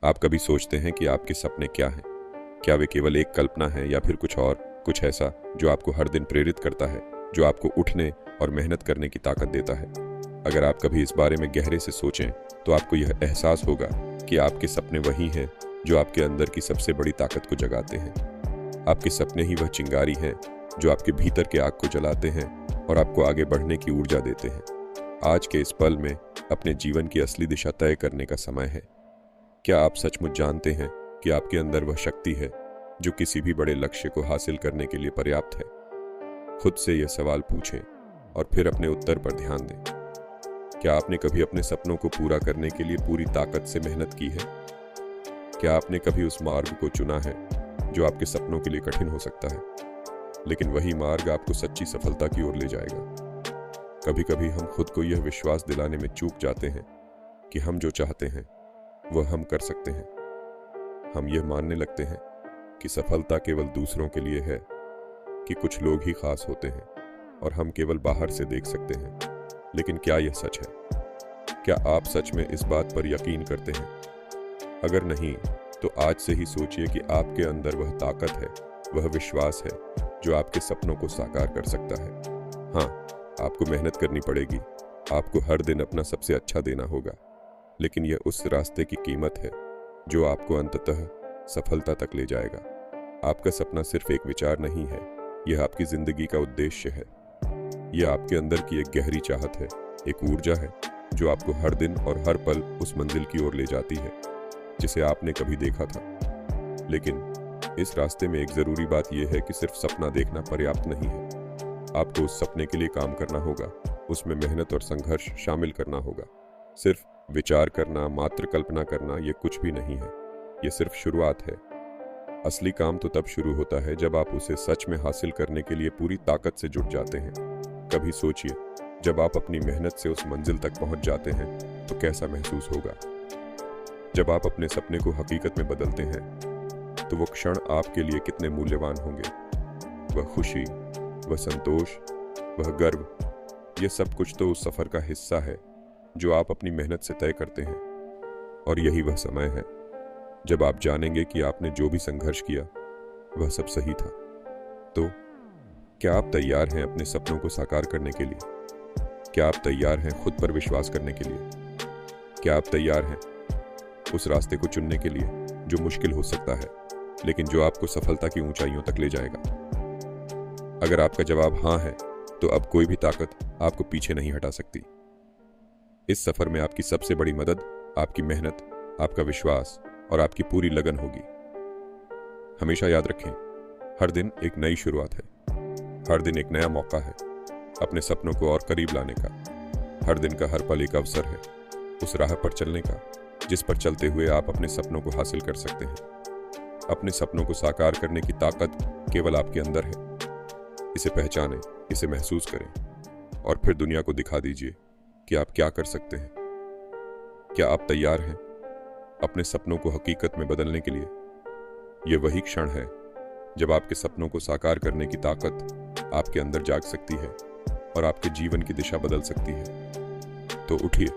आप कभी सोचते हैं कि आपके सपने क्या हैं? क्या वे केवल एक कल्पना है या फिर कुछ और, कुछ ऐसा जो आपको हर दिन प्रेरित करता है, जो आपको उठने और मेहनत करने की ताकत देता है? अगर आप कभी इस बारे में गहरे से सोचें तो आपको यह एहसास होगा कि आपके सपने वही हैं जो आपके अंदर की सबसे बड़ी ताकत को जगाते हैं। आपके सपने ही वह चिंगारी हैं जो आपके भीतर के आग को जलाते हैं और आपको आगे बढ़ने की ऊर्जा देते हैं। आज के इस पल में अपने जीवन की असली दिशा तय करने का समय है। क्या आप सचमुच जानते हैं कि आपके अंदर वह शक्ति है जो किसी भी बड़े लक्ष्य को हासिल करने के लिए पर्याप्त है? खुद से यह सवाल पूछें और फिर अपने उत्तर पर ध्यान दें। क्या आपने कभी अपने सपनों को पूरा करने के लिए पूरी ताकत से मेहनत की है? क्या आपने कभी उस मार्ग को चुना है जो आपके सपनों के लिए कठिन हो सकता है, लेकिन वही मार्ग आपको सच्ची सफलता की ओर ले जाएगा? कभी कभी हम खुद को यह विश्वास दिलाने में चूक जाते हैं कि हम जो चाहते हैं वह हम कर सकते हैं। हम यह मानने लगते हैं कि सफलता केवल दूसरों के लिए है, कि कुछ लोग ही खास होते हैं और हम केवल बाहर से देख सकते हैं। लेकिन क्या यह सच है? क्या आप सच में इस बात पर यकीन करते हैं? अगर नहीं, तो आज से ही सोचिए कि आपके अंदर वह ताकत है, वह विश्वास है जो आपके सपनों को साकार कर सकता है। हाँ, आपको मेहनत करनी पड़ेगी, आपको हर दिन अपना सबसे अच्छा देना होगा, लेकिन यह उस रास्ते की कीमत है जो आपको अंततः सफलता तक ले जाएगा। आपका सपना सिर्फ एक विचार नहीं है, यह आपकी जिंदगी का उद्देश्य है। यह आपके अंदर की एक गहरी चाहत है, एक ऊर्जा है जो आपको हर दिन और हर पल उस मंजिल की ओर ले जाती है जिसे आपने कभी देखा था। लेकिन इस रास्ते में एक जरूरी बात यह है कि सिर्फ सपना देखना पर्याप्त नहीं है। आपको उस सपने के लिए काम करना होगा, उसमें मेहनत और संघर्ष शामिल करना होगा। सिर्फ विचार करना, मात्र कल्पना करना, यह कुछ भी नहीं है, यह सिर्फ शुरुआत है। असली काम तो तब शुरू होता है जब आप उसे सच में हासिल करने के लिए पूरी ताकत से जुट जाते हैं। कभी सोचिए, जब आप अपनी मेहनत से उस मंजिल तक पहुंच जाते हैं तो कैसा महसूस होगा। जब आप अपने सपने को हकीकत में बदलते हैं तो वो क्षण आपके लिए कितने मूल्यवान होंगे। वह खुशी, वह संतोष, वह गर्व, यह सब कुछ तो उस सफर का हिस्सा है जो आप अपनी मेहनत से तय करते हैं। और यही वह समय है जब आप जानेंगे कि आपने जो भी संघर्ष किया वह सब सही था। तो क्या आप तैयार हैं अपने सपनों को साकार करने के लिए? क्या आप तैयार हैं खुद पर विश्वास करने के लिए? क्या आप तैयार हैं उस रास्ते को चुनने के लिए जो मुश्किल हो सकता है, लेकिन जो आपको सफलता की ऊंचाइयों तक ले जाएगा? अगर आपका जवाब हाँ है, तो अब कोई भी ताकत आपको पीछे नहीं हटा सकती। इस सफर में आपकी सबसे बड़ी मदद आपकी मेहनत, आपका विश्वास और आपकी पूरी लगन होगी। हमेशा याद रखें, हर दिन एक नई शुरुआत है, हर दिन एक नया मौका है अपने सपनों को और करीब लाने का। हर दिन का हर पल एक अवसर है उस राह पर चलने का जिस पर चलते हुए आप अपने सपनों को हासिल कर सकते हैं। अपने सपनों को साकार करने की ताकत केवल आपके अंदर है। इसे पहचानें, इसे महसूस करें और फिर दुनिया को दिखा दीजिए कि आप क्या कर सकते हैं। क्या आप तैयार हैं अपने सपनों को हकीकत में बदलने के लिए? यह वही क्षण है जब आपके सपनों को साकार करने की ताकत आपके अंदर जाग सकती है और आपके जीवन की दिशा बदल सकती है। तो उठिए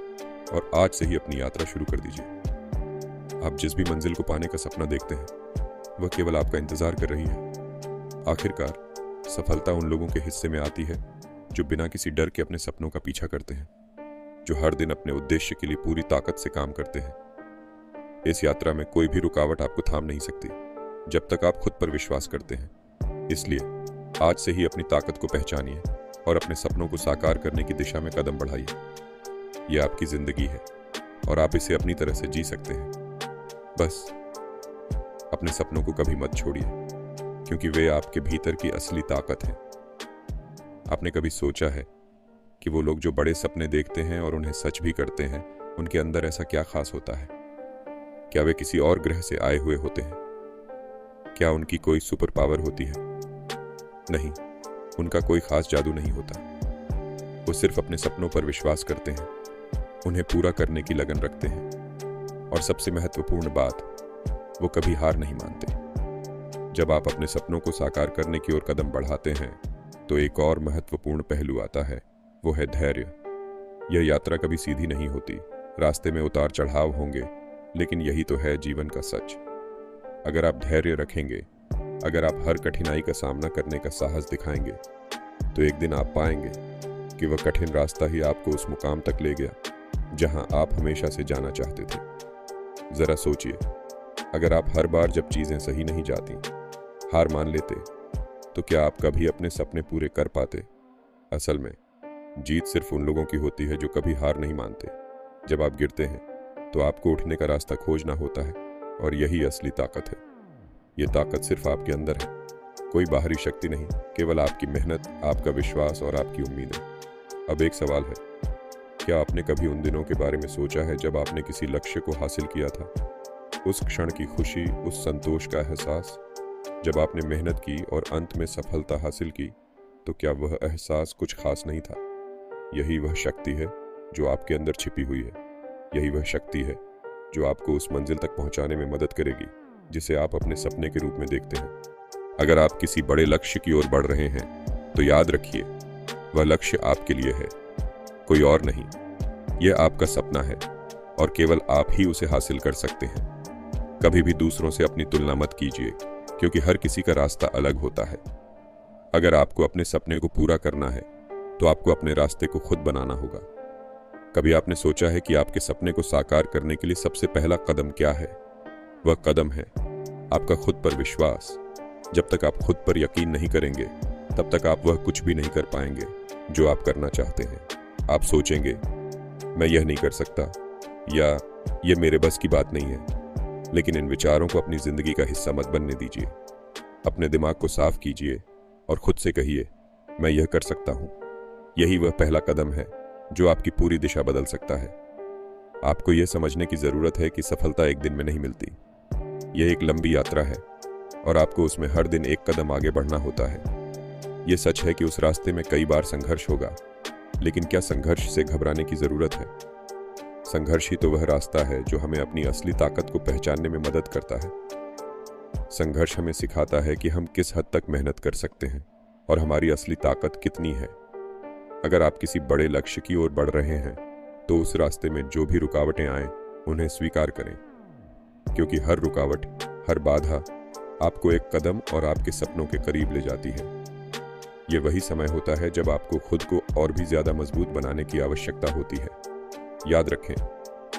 और आज से ही अपनी यात्रा शुरू कर दीजिए। आप जिस भी मंजिल को पाने का सपना देखते हैं वह केवल आपका इंतजार कर रही है। आखिरकार सफलता उन लोगों के हिस्से में आती है जो बिना किसी डर के अपने सपनों का पीछा करते हैं, जो हर दिन अपने उद्देश्य के लिए पूरी ताकत से काम करते हैं। इस यात्रा में कोई भी रुकावट आपको थाम नहीं सकती जब तक आप खुद पर विश्वास करते हैं। इसलिए आज से ही अपनी ताकत को पहचानिए और अपने सपनों को साकार करने की दिशा में कदम बढ़ाइए। यह आपकी जिंदगी है और आप इसे अपनी तरह से जी सकते हैं। बस अपने सपनों को कभी मत छोड़िए, क्योंकि वे आपके भीतर की असली ताकत है। आपने कभी सोचा है कि वो लोग जो बड़े सपने देखते हैं और उन्हें सच भी करते हैं, उनके अंदर ऐसा क्या खास होता है? क्या वे किसी और ग्रह से आए हुए होते हैं? क्या उनकी कोई सुपर पावर होती है? नहीं, उनका कोई खास जादू नहीं होता। वो सिर्फ अपने सपनों पर विश्वास करते हैं, उन्हें पूरा करने की लगन रखते हैं और सबसे महत्वपूर्ण बात, वो कभी हार नहीं मानते। जब आप अपने सपनों को साकार करने की ओर कदम बढ़ाते हैं तो एक और महत्वपूर्ण पहलू आता है, वो है धैर्य। यह यात्रा कभी सीधी नहीं होती, रास्ते में उतार चढ़ाव होंगे, लेकिन यही तो है जीवन का सच। अगर आप धैर्य रखेंगे, अगर आप हर कठिनाई का सामना करने का साहस दिखाएंगे, तो एक दिन आप पाएंगे कि वह कठिन रास्ता ही आपको उस मुकाम तक ले गया जहां आप हमेशा से जाना चाहते थे। जरा सोचिए, अगर आप हर बार जब चीजें सही नहीं जाती हार मान लेते, तो क्या आप कभी अपने सपने पूरे कर पाते? असल में जीत सिर्फ उन लोगों की होती है जो कभी हार नहीं मानते। जब आप गिरते हैं तो आपको उठने का रास्ता खोजना होता है, और यही असली ताकत है। ये ताकत सिर्फ आपके अंदर है, कोई बाहरी शक्ति नहीं, केवल आपकी मेहनत, आपका विश्वास और आपकी उम्मीदें। अब एक सवाल है, क्या आपने कभी उन दिनों के बारे में सोचा है जब आपने किसी लक्ष्य को हासिल किया था? उस क्षण की खुशी, उस संतोष का एहसास, जब आपने मेहनत की और अंत में सफलता हासिल की, तो क्या वह एहसास कुछ खास नहीं था? यही वह शक्ति है जो आपके अंदर छिपी हुई है। यही वह शक्ति है जो आपको उस मंजिल तक पहुंचाने में मदद करेगी जिसे आप अपने सपने के रूप में देखते हैं। अगर आप किसी बड़े लक्ष्य की ओर बढ़ रहे हैं, तो याद रखिए, वह लक्ष्य आपके लिए है, कोई और नहीं। यह आपका सपना है और केवल आप ही उसे हासिल कर सकते हैं। कभी भी दूसरों से अपनी तुलना मत कीजिए, क्योंकि हर किसी का रास्ता अलग होता है। अगर आपको अपने सपने को पूरा करना है, तो आपको अपने रास्ते को खुद बनाना होगा। कभी आपने सोचा है कि आपके सपने को साकार करने के लिए सबसे पहला कदम क्या है? वह कदम है आपका खुद पर विश्वास। जब तक आप खुद पर यकीन नहीं करेंगे, तब तक आप वह कुछ भी नहीं कर पाएंगे जो आप करना चाहते हैं। आप सोचेंगे, मैं यह नहीं कर सकता, या यह मेरे बस की बात नहीं है। लेकिन इन विचारों को अपनी जिंदगी का हिस्सा मत बनने दीजिए। अपने दिमाग को साफ कीजिए और खुद से कहिए, मैं यह कर सकता हूं। यही वह पहला कदम है जो आपकी पूरी दिशा बदल सकता है। आपको यह समझने की जरूरत है कि सफलता एक दिन में नहीं मिलती। यह एक लंबी यात्रा है और आपको उसमें हर दिन एक कदम आगे बढ़ना होता है। यह सच है कि उस रास्ते में कई बार संघर्ष होगा, लेकिन क्या संघर्ष से घबराने की जरूरत है? संघर्ष ही तो वह रास्ता है जो हमें अपनी असली ताकत को पहचानने में मदद करता है। संघर्ष हमें सिखाता है कि हम किस हद तक मेहनत कर सकते हैं और हमारी असली ताकत कितनी है। अगर आप किसी बड़े लक्ष्य की ओर बढ़ रहे हैं, तो उस रास्ते में जो भी रुकावटें आए, उन्हें स्वीकार करें, क्योंकि हर रुकावट, हर बाधा आपको एक कदम और आपके सपनों के करीब ले जाती है। ये वही समय होता है जब आपको खुद को और भी ज्यादा मजबूत बनाने की आवश्यकता होती है। याद रखें,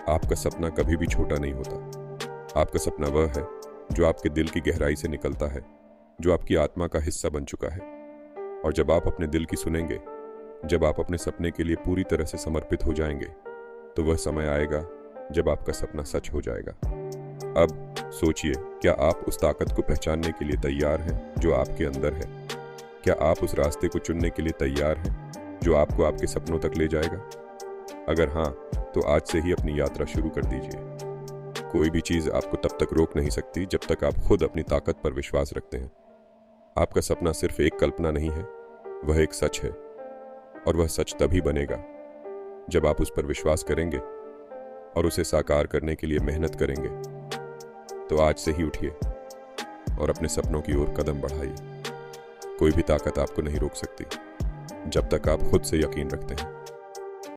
आपका सपना कभी भी छोटा नहीं होता। आपका सपना वह है जो आपके दिल की गहराई से निकलता है, जो आपकी आत्मा का हिस्सा बन चुका है। और जब आप अपने दिल की सुनेंगे, जब आप अपने सपने के लिए पूरी तरह से समर्पित हो जाएंगे, तो वह समय आएगा जब आपका सपना सच हो जाएगा। अब सोचिए, क्या आप उस ताकत को पहचानने के लिए तैयार हैं जो आपके अंदर है? क्या आप उस रास्ते को चुनने के लिए तैयार हैं जो आपको आपके सपनों तक ले जाएगा? अगर हाँ, तो आज से ही अपनी यात्रा शुरू कर दीजिए। कोई भी चीज आपको तब तक रोक नहीं सकती जब तक आप खुद अपनी ताकत पर विश्वास रखते हैं। आपका सपना सिर्फ एक कल्पना नहीं है, वह एक सच है, और वह सच तभी बनेगा जब आप उस पर विश्वास करेंगे और उसे साकार करने के लिए मेहनत करेंगे। तो आज से ही उठिए और अपने सपनों की ओर कदम बढ़ाइए। कोई भी ताकत आपको नहीं रोक सकती जब तक आप खुद से यकीन रखते हैं।